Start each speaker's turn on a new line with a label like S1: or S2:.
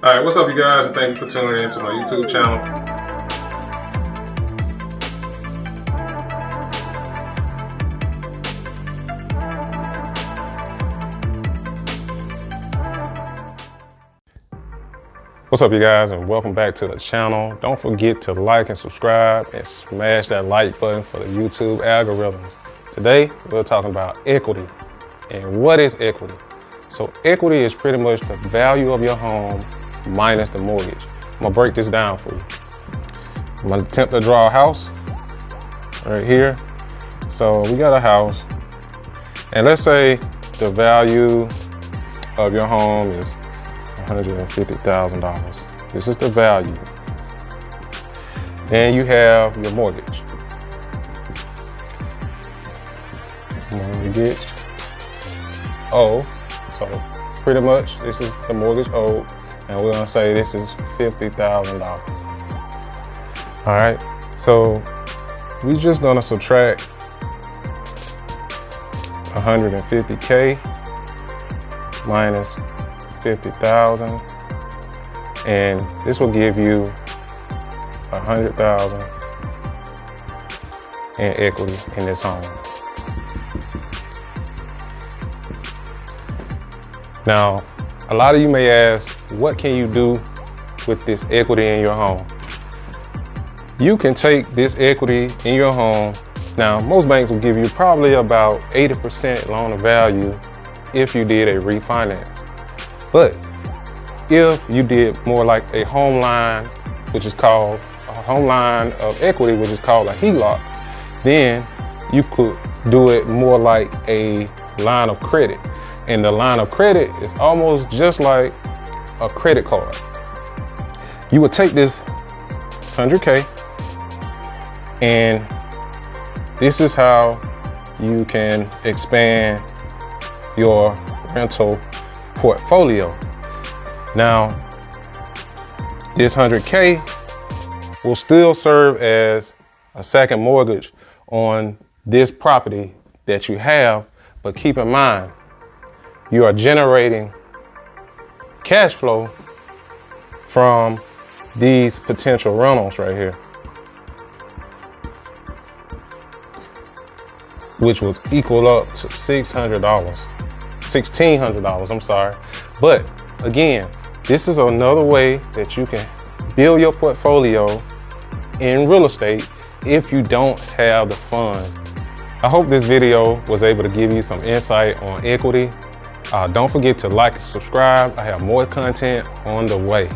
S1: All right, what's up, you guys, and thank you for tuning in to my YouTube channel. What's up, you guys, and welcome back to the channel. Don't forget to like and subscribe and smash that like button for the YouTube algorithms. Today, we're talking about equity. And what is equity? So equity is pretty much the value of your home minus the mortgage. I'm gonna break this down for you. I'm gonna attempt to draw a house right here. So we got a house, and let's say the value of your home is $150,000. This is the value. Then you have your mortgage. Mortgage owed. So pretty much this is the mortgage owed, and we're gonna say this is $50,000. All right, so we're just gonna subtract 150K minus 50,000, and this will give you 100,000 in equity in this home. Now, a lot of you may ask, what can you do with this equity in your home? You can take this equity in your home. Now, most banks will give you probably about 80% loan of value if you did a refinance. But if you did more like a home line, which is called a home line of equity, which is called a HELOC, then you could do it more like a line of credit. And the line of credit is almost just like a credit card. You would take this 100K, and this is how you can expand your rental portfolio. Now, this 100K will still serve as a second mortgage on this property that you have, but keep in mind, you are generating cash flow from these potential rentals right here, which will equal up to $1,600, I'm sorry. But again, this is another way that you can build your portfolio in real estate if you don't have the funds. I hope this video was able to give you some insight on equity. Don't forget to like and subscribe. I have more content on the way.